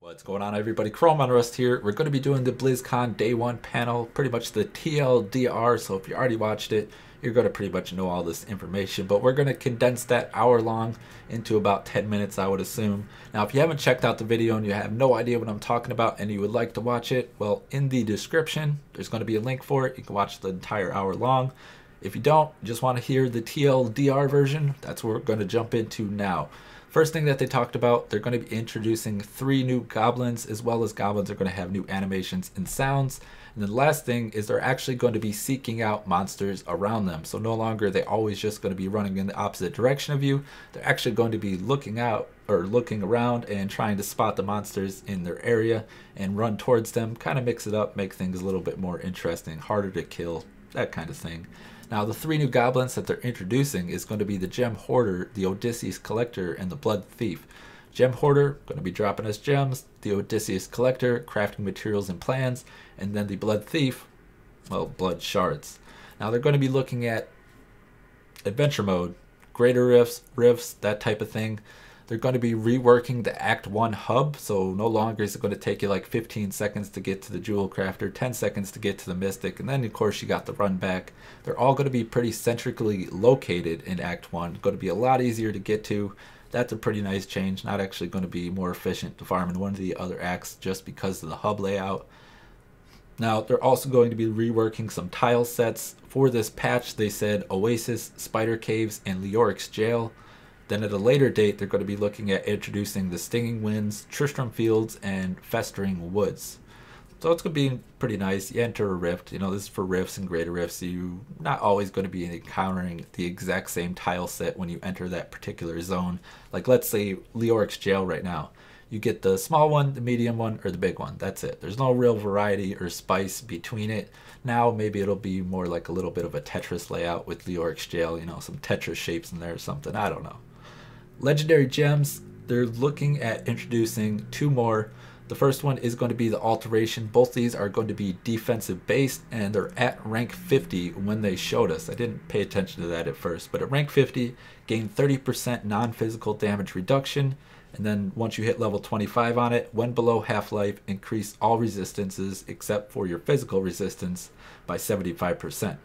What's going on, everybody? ChromeOnRust here. We're going to be doing the Blizzcon Day 1 panel, pretty much the TLDR, so if you already watched it, you're going to pretty much know all this information, but we're going to condense that hour long into about 10 minutes, I would assume. Now, if you haven't checked out the video and you have no idea what I'm talking about and you would like to watch it, well, in the description, there's going to be a link for it. You can watch the entire hour long. If you don't, just want to hear the TLDR version, that's what we're going to jump into now. First thing that they talked about, they're going to be introducing 3 new goblins, as well as goblins are going to have new animations and sounds. And then the last thing is they're actually going to be seeking out monsters around them. So no longer are they always just going to be running in the opposite direction of you. They're actually going to be looking out or looking around and trying to spot the monsters in their area and run towards them. Kind of mix it up, make things a little bit more interesting, harder to kill, that kind of thing. Now, the 3 new goblins that they're introducing is going to be the Gem Hoarder, the Odysseus Collector, and the Blood Thief. Gem Hoarder, going to be dropping us gems. The Odysseus Collector, crafting materials and plans. And then the Blood Thief, well, blood shards. Now, they're going to be looking at adventure mode, greater rifts, that type of thing. They're going to be reworking the Act 1 hub, so no longer is it going to take you like 15 seconds to get to the Jewel Crafter, 10 seconds to get to the Mystic, and then of course you got the run back. They're all going to be pretty centrically located in Act 1, going to be a lot easier to get to. That's a pretty nice change, not actually going to be more efficient to farm in one of the other acts just because of the hub layout. Now, they're also going to be reworking some tile sets. For this patch, they said Oasis, Spider Caves, and Leoric's Jail. Then at a later date, they're going to be looking at introducing the Stinging Winds, Tristram Fields, and Festering Woods. So it's going to be pretty nice. You enter a rift. You know, this is for rifts and greater rifts. So you're not always going to be encountering the exact same tile set when you enter that particular zone. Like, let's say Leoric's Jail right now. You get the small one, the medium one, or the big one. That's it. There's no real variety or spice between it. Now maybe it'll be more like a little bit of a Tetris layout with Leoric's Jail. You know, some Tetris shapes in there or something. I don't know. Legendary gems, they're looking at introducing 2 more. The first one is going to be the Alteration. Both these are going to be defensive based, and they're at rank 50 when they showed us. I didn't pay attention to that at first, but at rank 50, gain 30% non-physical damage reduction, and then once you hit level 25 on it, when below half-life, increase all resistances except for your physical resistance by 75%.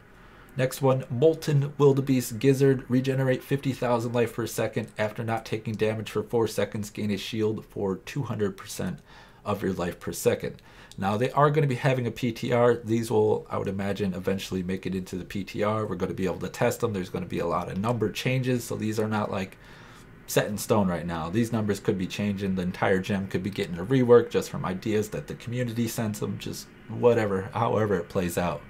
Next one, Molten Wildebeest Gizzard. Regenerate 50,000 life per second after not taking damage for 4 seconds. Gain a shield for 200% of your life per second. Now, they are going to be having a PTR. These will, I would imagine, eventually make it into the PTR. We're going to be able to test them. There's going to be a lot of number changes, so these are not like set in stone right now. These numbers could be changing. The entire gem could be getting a rework just from ideas that the community sends them, just whatever, however it plays out.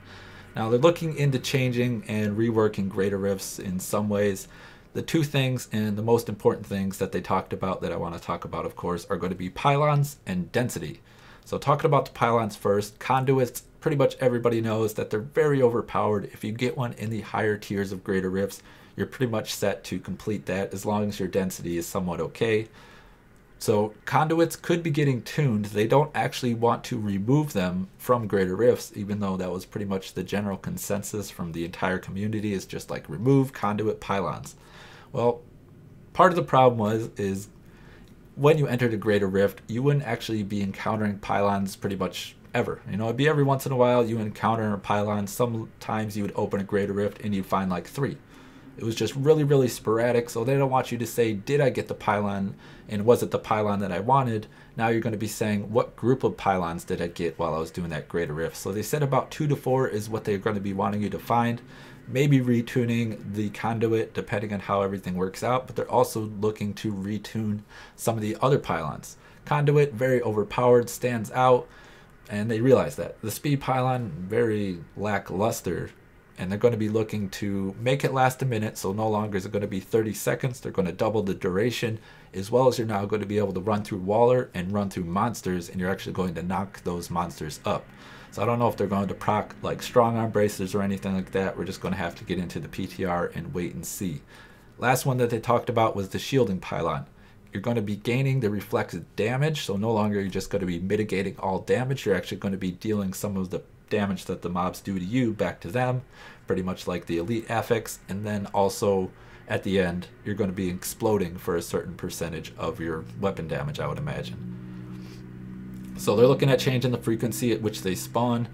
Now, they're looking into changing and reworking greater rifts in some ways. The 2 things and the most important things that they talked about that I want to talk about, of course, are going to be pylons and density. So talking about the pylons first, conduits, pretty much everybody knows that they're very overpowered. If you get one in the higher tiers of greater rifts, you're pretty much set to complete that as long as your density is somewhat okay. So conduits could be getting tuned. They don't actually want to remove them from greater rifts, even though that was pretty much the general consensus from the entire community, is just like remove conduit pylons. Well, part of the problem is when you entered a greater rift, you wouldn't actually be encountering pylons pretty much ever. You know, it'd be every once in a while you encounter a pylon. Sometimes you would open a greater rift and you'd find like 3. It was just really, really sporadic, so they don't want you to say, did I get the pylon, and was it the pylon that I wanted? Now you're going to be saying, what group of pylons did I get while I was doing that greater rift? So they said about 2 to 4 is what they're going to be wanting you to find. Maybe retuning the conduit, depending on how everything works out, but they're also looking to retune some of the other pylons. Conduit, very overpowered, stands out, and they realize that. The speed pylon, very lackluster. And they're going to be looking to make it last a minute, so no longer is it going to be 30 seconds. They're going to double the duration, as well as you're now going to be able to run through Waller and run through monsters, and you're actually going to knock those monsters up. So I don't know if they're going to proc like strong arm braces or anything like that. We're just going to have to get into the PTR and wait and see. Last one that they talked about was the shielding pylon. You're going to be gaining the reflected damage, so no longer you're just going to be mitigating all damage. You're actually going to be dealing some of the damage that the mobs do to you back to them, pretty much like the elite affix. And then also at the end, you're going to be exploding for a certain percentage of your weapon damage, I would imagine. So they're looking at changing the frequency at which they spawn.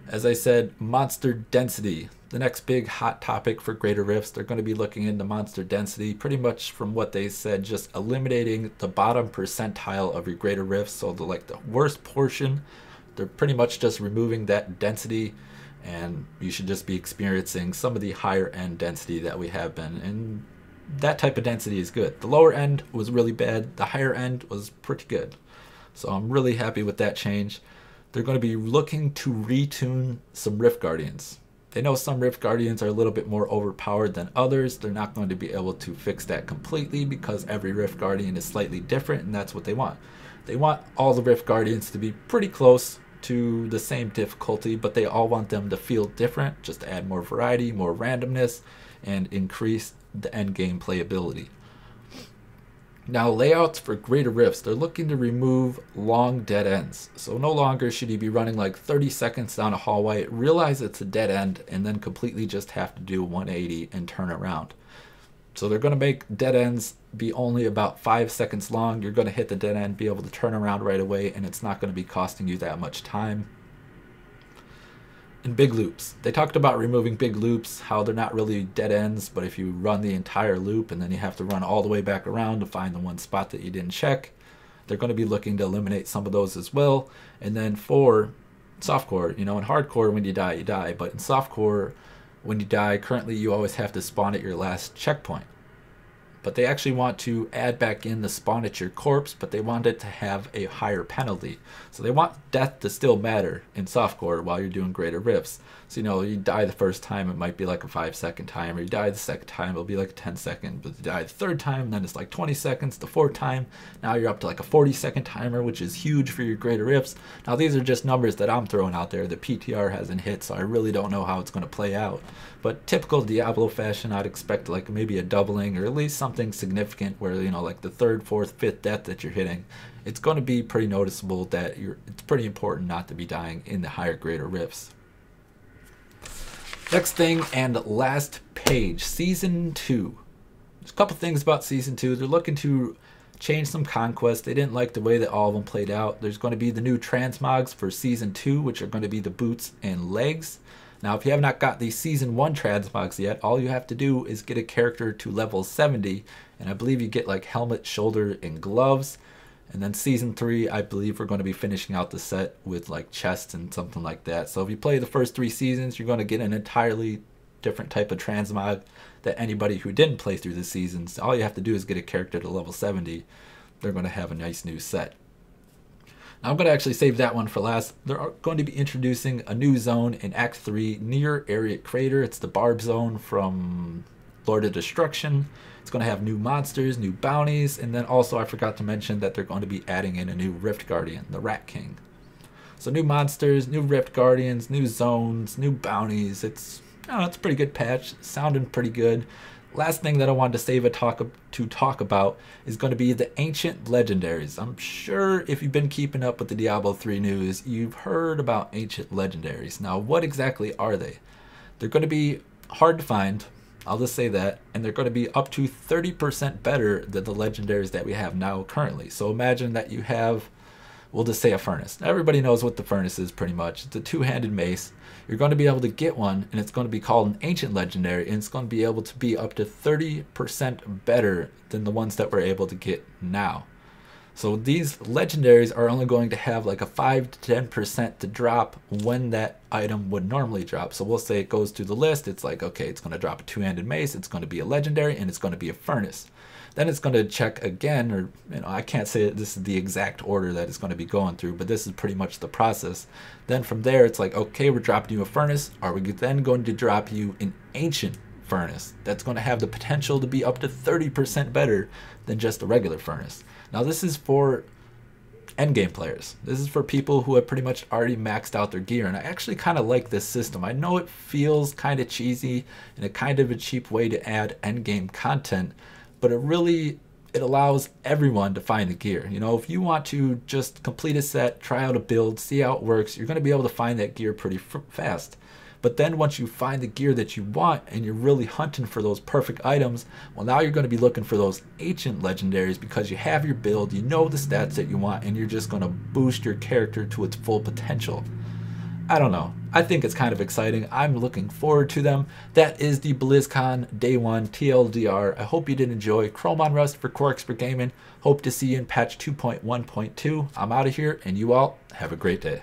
As I said, monster density, the next big hot topic for greater rifts. They're going to be looking into monster density, pretty much from what they said, just eliminating the bottom percentile of your greater rifts. So the worst portion, they're pretty much just removing that density, and you should just be experiencing some of the higher end density that we have been. And that type of density is good. The lower end was really bad. The higher end was pretty good. So I'm really happy with that change. They're going to be looking to retune some Rift Guardians. They know some Rift Guardians are a little bit more overpowered than others. They're not going to be able to fix that completely because every Rift Guardian is slightly different, and that's what they want. They want all the Rift Guardians to be pretty close to the same difficulty, but they all want them to feel different, just to add more variety, more randomness, and increase the end game playability. Now, layouts for greater rifts, they're looking to remove long dead ends. So no longer should you be running like 30 seconds down a hallway, realize it's a dead end, and then completely just have to do 180 and turn around. So they're going to make dead ends be only about 5 seconds long. You're going to hit the dead end, be able to turn around right away, and it's not going to be costing you that much time. And big loops. They talked about removing big loops, how they're not really dead ends, but if you run the entire loop and then you have to run all the way back around to find the one spot that you didn't check, they're going to be looking to eliminate some of those as well. And then for softcore, in hardcore, when you die, but in softcore, when you die, currently you always have to spawn at your last checkpoint. But they actually want to add back in the spawn at your corpse, but they want it to have a higher penalty. So they want death to still matter in softcore while you're doing greater rifts. So you die the first time, it might be like a 5-second timer. You die the second time, it'll be like a 10-second. But you die the third time, then it's like 20 seconds. The fourth time, now you're up to like a 40-second timer, which is huge for your greater rifts. Now these are just numbers that I'm throwing out there. The PTR hasn't hit, so I really don't know how it's going to play out. But typical Diablo fashion, I'd expect like maybe a doubling or at least something significant where, like the third, fourth, fifth death that you're hitting, it's going to be pretty noticeable that it's pretty important not to be dying in the higher, greater rifts. Next thing and last page, Season 2. There's a couple things about Season 2. They're looking to change some conquests. They didn't like the way that all of them played out. There's going to be the new transmogs for Season 2, which are going to be the boots and legs. Now, if you have not got the Season 1 transmogs yet, all you have to do is get a character to level 70, and I believe you get like helmet, shoulder, and gloves. And then Season 3, I believe we're going to be finishing out the set with like chests and something like that. So if you play the first 3 seasons, you're going to get an entirely different type of transmog that anybody who didn't play through the seasons. All you have to do is get a character to level 70. They're going to have a nice new set. Now, I'm going to actually save that one for last. They're going to be introducing a new zone in Act 3 near Ariat Crater. It's the Barb Zone from Lord of Destruction. It's going to have new monsters, new bounties, and then also I forgot to mention that they're going to be adding in a new Rift Guardian, the Rat King. So new monsters, new Rift Guardians, new zones, new bounties. It's a pretty good patch, sounding pretty good. Last thing that I wanted to save to talk about is going to be the ancient legendaries. I'm sure if you've been keeping up with the Diablo 3 news, you've heard about ancient legendaries. Now, what exactly are they? They're going to be hard to find. I'll just say that, and they're going to be up to 30% better than the legendaries that we have now currently. So imagine that you have, we'll just say a furnace. Everybody knows what the furnace is pretty much. It's a two-handed mace. You're going to be able to get one, and it's going to be called an ancient legendary, and it's going to be able to be up to 30% better than the ones that we're able to get now. So these legendaries are only going to have like a 5 to 10% to drop when that item would normally drop. So we'll say it goes to the list. It's like, okay, it's going to drop a two-handed mace. It's going to be a legendary, and it's going to be a furnace. Then it's going to check again, or I can't say this is the exact order that it's going to be going through, but this is pretty much the process. Then from there, it's like, okay, we're dropping you a furnace. Are we then going to drop you an ancient furnace that's going to have the potential to be up to 30% better than just a regular furnace? Now this is for endgame players. This is for people who have pretty much already maxed out their gear, and I actually kind of like this system. I know it feels kind of cheesy and a kind of a cheap way to add endgame content, but it allows everyone to find the gear. If you want to just complete a set, try out a build, see how it works, you're going to be able to find that gear pretty fast. But then once you find the gear that you want and you're really hunting for those perfect items, well, now you're going to be looking for those ancient legendaries because you have your build, you know the stats that you want, and you're just going to boost your character to its full potential. I don't know. I think it's kind of exciting. I'm looking forward to them. That is the BlizzCon Day 1 TLDR. I hope you did enjoy. ChromeOnRust for Core Expert Gaming. Hope to see you in patch 2.1.2. I'm out of here, and you all have a great day.